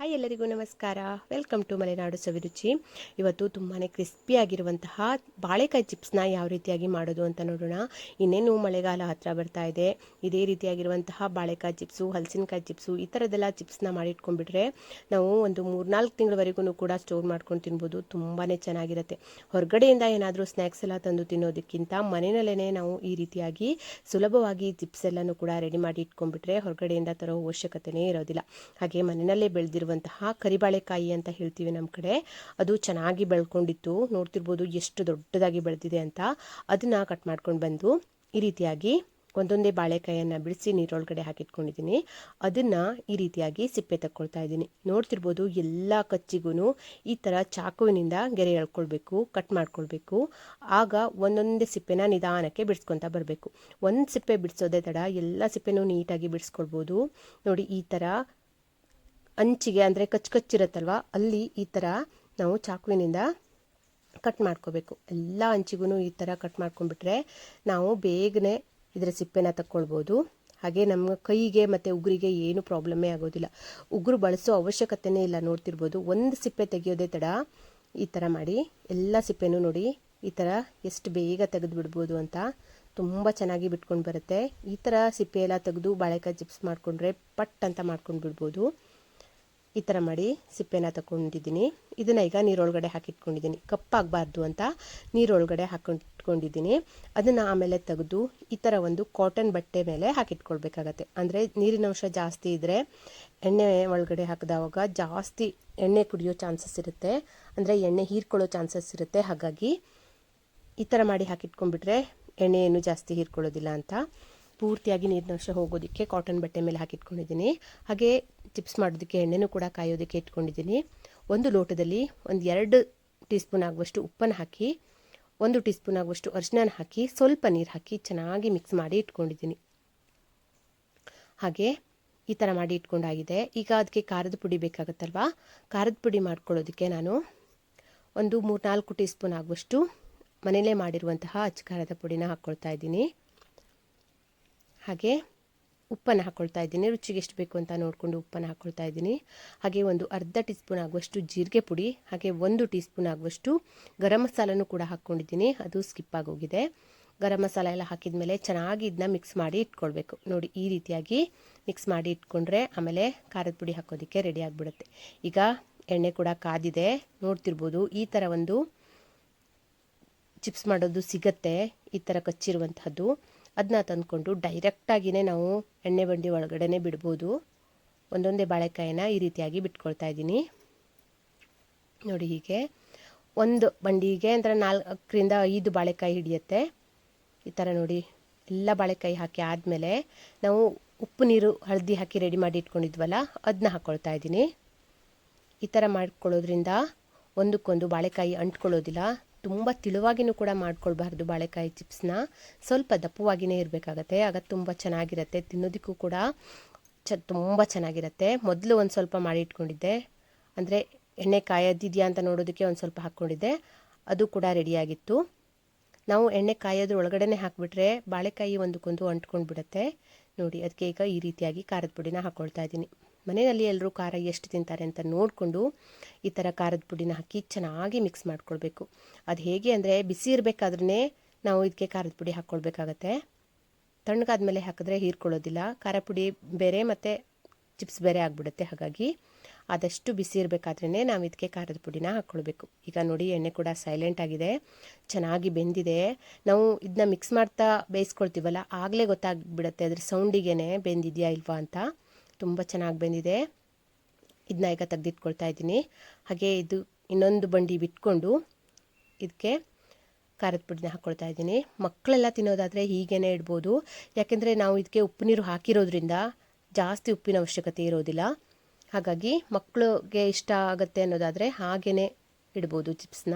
Hi ಎಲ್ಲರಿಗೂ ನಮಸ್ಕಾರ. Welcome to Malenadu ಸವಿರುಚಿ. ಇವತ್ತು ತುಂಬಾ ಕ್ರಿಸ್ಪಿಯಾಗಿರುವಂತಹ ಬಾಳೆಕಾಯಿ ಚಿಪ್ಸ್ನ ಯಾವ ರೀತಿಯಾಗಿ ಮಾಡೋದು ಅಂತ ನೋಡೋಣ. ಇನ್ನೇನು ಮಳೆಗಾಲ ಹತ್ರ ಬರ್ತಾ ಇದೆ. ಇದೇ ರೀತಿಯಾಗಿರುವಂತಹ ಬಾಳೆಕಾಯಿ ಚಿಪ್ಸು, ಹಲಸಿನಕಾಯಿ ಚಿಪ್ಸು ಈ ಥರದ್ದೆಲ್ಲ ಚಿಪ್ಸ್ನ ಮಾಡಿಟ್ಕೊಂಡ್ಬಿಟ್ರೆ ನಾವು ಒಂದು 3-4 ತಿಂಗಳವರೆಗೂ ಕೂಡ ಸ್ಟೋರ್ ಮಾಡ್ಕೊಂಡು ತಿನ್ಬೋದು. ತುಂಬಾ ಚೆನ್ನಾಗಿರುತ್ತೆ. ಹೊರಗಡೆಯಿಂದ ಏನಾದರೂ ಸ್ನ್ಯಾಕ್ಸ್ ಎಲ್ಲ ತಂದು ತಿನ್ನೋದಕ್ಕಿಂತ ಮನೆಯಲ್ಲೇ ನಾವು ಈ ರೀತಿಯಾಗಿ ಸುಲಭವಾಗಿ ಚಿಪ್ಸ್ ಎಲ್ಲನೂ ಕೂಡ ರೆಡಿ ಮಾಡಿ ಇಟ್ಕೊಂಡ್ಬಿಟ್ರೆ ಹೊರಗಡೆಯಿಂದ ತರೋ ಅವಶ್ಯಕತೆನೇ ಇರೋದಿಲ್ಲ. ಹಾಗೆ ಮನೆಯಲ್ಲೇ ಬೆಳೆದಿರುವಂತಹ ಕರಿಬಾಳೆಕಾಯಿ ಅಂತ ಹೇಳ್ತೀವಿ ನಮ್ಮ ಕಡೆ, ಅದು ಚೆನ್ನಾಗಿ ಬೆಳ್ಕೊಂಡಿತ್ತು. ನೋಡ್ತಿರ್ಬೋದು ಎಷ್ಟು ದೊಡ್ಡದಾಗಿ ಬೆಳೆದಿದೆ ಅಂತ. ಅದನ್ನ ಕಟ್ ಮಾಡ್ಕೊಂಡು ಬಂದು ಈ ರೀತಿಯಾಗಿ ಒಂದೊಂದೇ ಬಾಳೆಕಾಯಿಯನ್ನು ಬಿಡಿಸಿ ನೀರೊಳಗಡೆ ಹಾಕಿಟ್ಕೊಂಡಿದ್ದೀನಿ. ಅದನ್ನು ಈ ರೀತಿಯಾಗಿ ಸಿಪ್ಪೆ ತಕ್ಕೊಳ್ತಾ ಇದ್ದೀನಿ. ನೋಡ್ತಿರ್ಬೋದು ಎಲ್ಲ ಕಚ್ಚಿಗೂ ಈ ಥರ ಚಾಕುವಿನಿಂದ ಗೆರೆ ಎಳ್ಕೊಳ್ಬೇಕು, ಕಟ್ ಮಾಡ್ಕೊಳ್ಬೇಕು. ಆಗ ಒಂದೊಂದೇ ಸಿಪ್ಪೆನ ನಿಧಾನಕ್ಕೆ ಬಿಡಿಸ್ಕೊತಾ ಬರಬೇಕು. ಒಂದು ಸಿಪ್ಪೆ ಬಿಡಿಸೋದೇ ತಡ ಎಲ್ಲ ಸಿಪ್ಪೆನೂ ನೀಟಾಗಿ ಬಿಡಿಸ್ಕೊಳ್ಬೋದು. ನೋಡಿ, ಈ ಥರ ಅಂಚಿಗೆ ಅಂದರೆ ಕಚ್ಚಿರುತ್ತಲ್ವ ಅಲ್ಲಿ ಈ ಥರ ನಾವು ಚಾಕುವಿನಿಂದ ಕಟ್ ಮಾಡ್ಕೋಬೇಕು. ಎಲ್ಲ ಅಂಚಿಗೂ ಈ ಥರ ಕಟ್ ಮಾಡ್ಕೊಂಡ್ಬಿಟ್ರೆ ನಾವು ಬೇಗನೆ ಇದರ ಸಿಪ್ಪೆನ ತಕ್ಕೊಳ್ಬೋದು. ಹಾಗೆ ನಮ್ಮ ಕೈಗೆ ಮತ್ತು ಉಗುರಿಗೆ ಏನು ಪ್ರಾಬ್ಲಮ್ಮೇ ಆಗೋದಿಲ್ಲ. ಉಗುರು ಬಳಸೋ ಅವಶ್ಯಕತೆಯೇ ಇಲ್ಲ. ನೋಡ್ತಿರ್ಬೋದು, ಒಂದು ಸಿಪ್ಪೆ ತೆಗೆಯೋದೇ ತಡ ಈ ಥರ ಮಾಡಿ ಎಲ್ಲ ಸಿಪ್ಪೆನೂ ನೋಡಿ ಈ ಥರ ಎಷ್ಟು ಬೇಗ ತೆಗೆದು ಬಿಡ್ಬೋದು ಅಂತ. ತುಂಬ ಚೆನ್ನಾಗಿ ಬಿಟ್ಕೊಂಡು ಬರುತ್ತೆ. ಈ ಥರ ಸಿಪ್ಪೆ ಎಲ್ಲ ತೆಗೆದು ಬಾಳೆಕಾಯಿ ಚಿಪ್ಸ್ ಮಾಡಿಕೊಂಡ್ರೆ ಪಟ್ ಅಂತ ಮಾಡ್ಕೊಂಡು ಬಿಡ್ಬೋದು. ಈ ಥರ ಮಾಡಿ ಸಿಪ್ಪೆನ ತಗೊಂಡಿದ್ದೀನಿ. ಇದನ್ನು ಈಗ ನೀರೊಳಗಡೆ ಹಾಕಿಟ್ಕೊಂಡಿದ್ದೀನಿ. ಕಪ್ಪಾಗಬಾರ್ದು ಅಂತ ನೀರೊಳಗಡೆ ಹಾಕಿಟ್ಕೊಂಡಿದ್ದೀನಿ. ಅದನ್ನು ಆಮೇಲೆ ತೆಗೆದು ಈ ಥರ ಒಂದು ಕಾಟನ್ ಬಟ್ಟೆ ಮೇಲೆ ಹಾಕಿಟ್ಕೊಳ್ಬೇಕಾಗತ್ತೆ. ಅಂದರೆ ನೀರಿನಂಶ ಜಾಸ್ತಿ ಇದ್ದರೆ ಎಣ್ಣೆ ಒಳಗಡೆ ಹಾಕಿದವಾಗ ಜಾಸ್ತಿ ಎಣ್ಣೆ ಕುಡಿಯೋ ಚಾನ್ಸಸ್ ಇರುತ್ತೆ, ಅಂದರೆ ಎಣ್ಣೆ ಹೀರ್ಕೊಳ್ಳೋ ಚಾನ್ಸಸ್ ಇರುತ್ತೆ. ಹಾಗಾಗಿ ಈ ಥರ ಮಾಡಿ ಹಾಕಿಟ್ಕೊಂಡ್ಬಿಟ್ರೆ ಎಣ್ಣೆ ಏನು ಜಾಸ್ತಿ ಹೀರ್ಕೊಳ್ಳೋದಿಲ್ಲ ಅಂತ ಪೂರ್ತಿಯಾಗಿ ನೀರಿನಂಶ ಹೋಗೋದಕ್ಕೆ ಕಾಟನ್ ಬಟ್ಟೆ ಮೇಲೆ ಹಾಕಿಟ್ಕೊಂಡಿದ್ದೀನಿ. ಹಾಗೆ ಚಿಪ್ಸ್ ಮಾಡೋದಕ್ಕೆ ಎಣ್ಣೆನೂ ಕೂಡ ಕಾಯೋದಕ್ಕೆ ಇಟ್ಕೊಂಡಿದ್ದೀನಿ. ಒಂದು ಲೋಟದಲ್ಲಿ 2 ಟೀ ಸ್ಪೂನ್ ಆಗುವಷ್ಟು ಉಪ್ಪನ್ನು ಹಾಕಿ, 1 ಟೀ ಸ್ಪೂನ್ ಆಗುವಷ್ಟು ಅರಿಶಿನ ಹಾಕಿ, ಸ್ವಲ್ಪ ನೀರು ಹಾಕಿ ಚೆನ್ನಾಗಿ ಮಿಕ್ಸ್ ಮಾಡಿ ಇಟ್ಕೊಂಡಿದ್ದೀನಿ. ಹಾಗೆ ಈ ಥರ ಮಾಡಿ ಇಟ್ಕೊಂಡಾಗಿದೆ. ಈಗ ಅದಕ್ಕೆ ಖಾರದ ಪುಡಿ ಬೇಕಾಗುತ್ತಲ್ವಾ, ಖಾರದ ಪುಡಿ ಮಾಡ್ಕೊಳ್ಳೋದಕ್ಕೆ ನಾನು ಒಂದು 3-4 ಟೀ ಸ್ಪೂನ್ ಆಗುವಷ್ಟು ಮನೆಯಲ್ಲೇ ಮಾಡಿರುವಂತಹ ಅಚ್ಚ ಖಾರದ ಪುಡಿನ ಹಾಕ್ಕೊಳ್ತಾ ಇದ್ದೀನಿ. ಹಾಗೆ ಉಪ್ಪನ್ನು ಹಾಕ್ಕೊಳ್ತಾ ಇದ್ದೀನಿ. ರುಚಿಗೆ ಎಷ್ಟು ಬೇಕು ಅಂತ ನೋಡಿಕೊಂಡು ಉಪ್ಪನ್ನು ಹಾಕ್ಕೊಳ್ತಾ ಇದ್ದೀನಿ. ಹಾಗೆ ಒಂದು ಅರ್ಧ ಟೀ ಸ್ಪೂನ್ ಆಗುವಷ್ಟು ಜೀರಿಗೆ ಪುಡಿ, ಹಾಗೆ 1 ಟೀ ಸ್ಪೂನ್ ಆಗುವಷ್ಟು ಗರಂ ಮಸಾಲನೂ ಕೂಡ ಹಾಕ್ಕೊಂಡಿದ್ದೀನಿ. ಅದು ಸ್ಕಿಪ್ ಆಗೋಗಿದೆ. ಗರಂ ಮಸಾಲ ಎಲ್ಲ ಹಾಕಿದ ಮೇಲೆ ಚೆನ್ನಾಗಿ ಇದನ್ನ ಮಿಕ್ಸ್ ಮಾಡಿ ಇಟ್ಕೊಳ್ಬೇಕು. ನೋಡಿ, ಈ ರೀತಿಯಾಗಿ ಮಿಕ್ಸ್ ಮಾಡಿ ಇಟ್ಕೊಂಡ್ರೆ ಆಮೇಲೆ ಖಾರದ ಪುಡಿ ಹಾಕೋದಕ್ಕೆ ರೆಡಿ ಆಗಿಬಿಡುತ್ತೆ. ಈಗ ಎಣ್ಣೆ ಕೂಡ ಕಾದಿದೆ. ನೋಡ್ತಿರ್ಬೋದು, ಈ ಥರ ಒಂದು ಚಿಪ್ಸ್ ಮಾಡೋದು ಸಿಗತ್ತೆ, ಈ ಥರ ಕಚ್ಚಿರುವಂತಹದ್ದು. ಅದನ್ನ ತಂದ್ಕೊಂಡು ಡೈರೆಕ್ಟಾಗಿಯೇ ನಾವು ಎಣ್ಣೆ ಬಂಡಿ ಒಳಗಡೆ ಬಿಡ್ಬೋದು. ಒಂದೊಂದೇ ಬಾಳೆಕಾಯಿನ ಈ ರೀತಿಯಾಗಿ ಬಿಟ್ಕೊಳ್ತಾ ಇದ್ದೀನಿ. ನೋಡಿ, ಹೀಗೆ ಒಂದು ಬಂಡಿಗೆ ಅಂದರೆ 4-5 ಬಾಳೆಕಾಯಿ ಹಿಡಿಯುತ್ತೆ. ಈ ಥರ ನೋಡಿ ಎಲ್ಲ ಬಾಳೆಕಾಯಿ ಹಾಕಿ ಆದಮೇಲೆ ನಾವು ಉಪ್ಪು ನೀರು ಹಳದಿ ಹಾಕಿ ರೆಡಿ ಮಾಡಿ ಇಟ್ಕೊಂಡಿದ್ವಲ್ಲ ಅದನ್ನ ಹಾಕ್ಕೊಳ್ತಾ ಇದ್ದೀನಿ. ಈ ಥರ ಮಾಡ್ಕೊಳ್ಳೋದ್ರಿಂದ ಒಂದಕ್ಕೊಂದು ಬಾಳೆಕಾಯಿ ಅಂಟ್ಕೊಳ್ಳೋದಿಲ್ಲ. ತುಂಬ ತಿಳುವಾಗಿನೂ ಕೂಡ ಮಾಡ್ಕೊಳ್ಬಾರ್ದು ಬಾಳೆಕಾಯಿ ಚಿಪ್ಸ್ನ, ಸ್ವಲ್ಪ ದಪ್ಪವಾಗಿಯೇ ಇರಬೇಕಾಗತ್ತೆ. ಆಗ ತುಂಬ ಚೆನ್ನಾಗಿರುತ್ತೆ, ತಿನ್ನೋದಕ್ಕೂ ಕೂಡ ತುಂಬ ಚೆನ್ನಾಗಿರುತ್ತೆ. ಮೊದಲು ಒಂದು ಸ್ವಲ್ಪ ಮಾಡಿ ಇಟ್ಕೊಂಡಿದ್ದೆ, ಅಂದರೆ ಎಣ್ಣೆ ಕಾಯೋದಿದೆಯಾ ಅಂತ ನೋಡೋದಕ್ಕೆ ಒಂದು ಸ್ವಲ್ಪ ಹಾಕ್ಕೊಂಡಿದ್ದೆ, ಅದು ಕೂಡ ರೆಡಿಯಾಗಿತ್ತು. ನಾವು ಎಣ್ಣೆ ಕಾಯೋದ್ರ ಒಳಗಡೆ ಹಾಕಿಬಿಟ್ರೆ ಬಾಳೆಕಾಯಿ ಒಂದಕ್ಕೊಂದು ಅಂಟ್ಕೊಂಡು ಬಿಡುತ್ತೆ. ನೋಡಿ, ಅದಕ್ಕೆ ಈಗ ಈ ರೀತಿಯಾಗಿ ಖಾರದ ಪುಡಿನ ಹಾಕ್ಕೊಳ್ತಾ ಇದ್ದೀನಿ. ಮನೆಯಲ್ಲಿ ಎಲ್ಲರೂ ಖಾರ ಎಷ್ಟು ತಿಂತಾರೆ ಅಂತ ನೋಡಿಕೊಂಡು ಈ ಥರ ಖಾರದ ಪುಡಿನ ಹಾಕಿ ಚೆನ್ನಾಗಿ ಮಿಕ್ಸ್ ಮಾಡ್ಕೊಳ್ಬೇಕು. ಅದು ಹೇಗೆ ಅಂದರೆ ಬಿಸಿ ಇರಬೇಕಾದ್ರೇ ನಾವು ಇದಕ್ಕೆ ಖಾರದ ಪುಡಿ ಹಾಕ್ಕೊಳ್ಬೇಕಾಗತ್ತೆ. ತಣ್ಣಗಾದ್ಮೇಲೆ ಹಾಕಿದ್ರೆ ಹೀರ್ಕೊಳ್ಳೋದಿಲ್ಲ. ಖಾರ ಪುಡಿ ಬೇರೆ ಮತ್ತು ಚಿಪ್ಸ್ ಬೇರೆ ಆಗಿಬಿಡುತ್ತೆ. ಹಾಗಾಗಿ ಆದಷ್ಟು ಬಿಸಿ ಇರಬೇಕಾದ್ರೇ ನಾವು ಇದಕ್ಕೆ ಖಾರದ ಪುಡಿನ ಹಾಕ್ಕೊಳ್ಬೇಕು. ಈಗ ನೋಡಿ, ಎಣ್ಣೆ ಕೂಡ ಸೈಲೆಂಟ್ ಆಗಿದೆ, ಚೆನ್ನಾಗಿ ಬೆಂದಿದೆ. ನಾವು ಇದನ್ನ ಮಿಕ್ಸ್ ಮಾಡ್ತಾ ಬೇಯಿಸ್ಕೊಳ್ತೀವಲ್ಲ, ಆಗಲೇ ಗೊತ್ತಾಗ್ಬಿಡುತ್ತೆ ಅದ್ರ ಸೌಂಡಿಗೆ ಬೆಂದಿದೆಯಾ ಇಲ್ವಾ ಅಂತ. ತುಂಬ ಚೆನ್ನಾಗಿ ಬೆಂದಿದೆ. ಇದನ್ನ ಈಗ ತೆಗೆದಿಟ್ಕೊಳ್ತಾ ಇದ್ದೀನಿ. ಹಾಗೆ ಇದು ಇನ್ನೊಂದು ಬಂಡಿ ಬಿಟ್ಕೊಂಡು ಇದಕ್ಕೆ ಖಾರದ ಪುಡಿನ ಹಾಕ್ಕೊಳ್ತಾ ಇದ್ದೀನಿ. ಮಕ್ಕಳೆಲ್ಲ ತಿನ್ನೋದಾದರೆ ಹೀಗೇ ಇಡ್ಬೋದು, ಯಾಕೆಂದರೆ ನಾವು ಇದಕ್ಕೆ ಉಪ್ಪು ನೀರು ಹಾಕಿರೋದ್ರಿಂದ ಜಾಸ್ತಿ ಉಪ್ಪಿನ ಅವಶ್ಯಕತೆ ಇರೋದಿಲ್ಲ. ಹಾಗಾಗಿ ಮಕ್ಕಳಿಗೆ ಇಷ್ಟ ಆಗುತ್ತೆ ಅನ್ನೋದಾದರೆ ಹಾಗೇ ಇಡ್ಬೋದು ಚಿಪ್ಸ್ನ.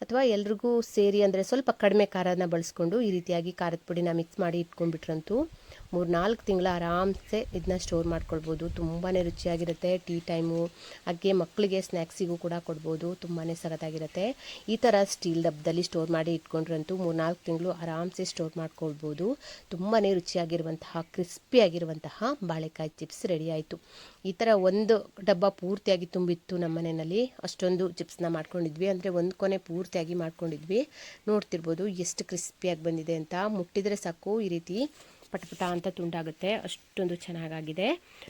ಅಥವಾ ಎಲ್ರಿಗೂ ಸೇರಿ ಅಂದರೆ ಸ್ವಲ್ಪ ಕಡಿಮೆ ಖಾರನ ಬಳಸ್ಕೊಂಡು ಈ ರೀತಿಯಾಗಿ ಖಾರದ ಪುಡಿನ ಮಿಕ್ಸ್ ಮಾಡಿ ಇಟ್ಕೊಂಡ್ಬಿಟ್ರಂತೂ 3-4 ತಿಂಗಳು ಆರಾಮ್ಸೆ ಇದನ್ನ ಸ್ಟೋರ್ ಮಾಡ್ಕೊಳ್ಬೋದು. ತುಂಬಾ ರುಚಿಯಾಗಿರುತ್ತೆ. ಟೀ ಟೈಮು ಹಾಗೆ ಮಕ್ಕಳಿಗೆ ಸ್ನ್ಯಾಕ್ಸಿಗೂ ಕೂಡ ಕೊಡ್ಬೋದು. ತುಂಬಾ ಸಖತ್ತಾಗಿರುತ್ತೆ. ಈ ಥರ ಸ್ಟೀಲ್ ಡಬ್ಬದಲ್ಲಿ ಸ್ಟೋರ್ ಮಾಡಿ ಇಟ್ಕೊಂಡ್ರಂತೂ 3-4 ತಿಂಗಳು ಆರಾಮ್ಸೆ ಸ್ಟೋರ್ ಮಾಡ್ಕೊಳ್ಬೋದು. ತುಂಬಾ ರುಚಿಯಾಗಿರುವಂತಹ ಕ್ರಿಸ್ಪಿಯಾಗಿರುವಂತಹ ಬಾಳೆಕಾಯಿ ಚಿಪ್ಸ್ ರೆಡಿ ಆಯಿತು. ಈ ಥರ ಒಂದು ಡಬ್ಬ ಪೂರ್ತಿಯಾಗಿ ತುಂಬಿತ್ತು ನಮ್ಮ ಮನೆಯಲ್ಲಿ. ಅಷ್ಟೊಂದು ಚಿಪ್ಸ್ನ ಮಾಡ್ಕೊಂಡಿದ್ವಿ, ಅಂದರೆ ಒಂದು ಕೊನೆ ಪೂರ್ತಿಯಾಗಿ ಮಾಡ್ಕೊಂಡಿದ್ವಿ. ನೋಡ್ತಿರ್ಬೋದು ಎಷ್ಟು ಕ್ರಿಸ್ಪಿಯಾಗಿ ಬಂದಿದೆ ಅಂತ. ಮುಟ್ಟಿದರೆ ಸಾಕು ಈ ರೀತಿ ಪಟಪಟ ಅಂತ ತುಂಡಾಗುತ್ತೆ, ಅಷ್ಟೊಂದು ಚೆನ್ನಾಗಾಗಿದೆ.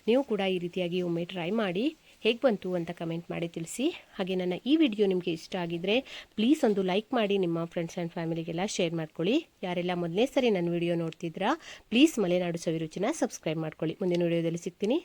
ನೀವು ಕೂಡ ಈ ರೀತಿಯಾಗಿ ಒಮ್ಮೆ ಟ್ರೈ ಮಾಡಿ ಹೇಗೆ ಬಂತು ಅಂತ ಕಮೆಂಟ್ ಮಾಡಿ ತಿಳಿಸಿ. ಹಾಗೆ ನನ್ನ ಈ ವಿಡಿಯೋ ನಿಮಗೆ ಇಷ್ಟ ಆಗಿದ್ದರೆ ಪ್ಲೀಸ್ ಒಂದು ಲೈಕ್ ಮಾಡಿ ನಿಮ್ಮ ಫ್ರೆಂಡ್ಸ್ ಆ್ಯಂಡ್ ಫ್ಯಾಮಿಲಿಗೆಲ್ಲ ಶೇರ್ ಮಾಡ್ಕೊಳ್ಳಿ. ಯಾರೆಲ್ಲ ಮೊದಲನೇ ಸರಿ ನನ್ನ ವಿಡಿಯೋ ನೋಡ್ತಿದ್ರಾ ಪ್ಲೀಸ್ ಮಲೆನಾಡು ಸವಿರುಚಿನ ಸಬ್ಸ್ಕ್ರೈಬ್ ಮಾಡ್ಕೊಳ್ಳಿ. ಮುಂದಿನ ವಿಡಿಯೋದಲ್ಲಿ ಸಿಗ್ತೀನಿ.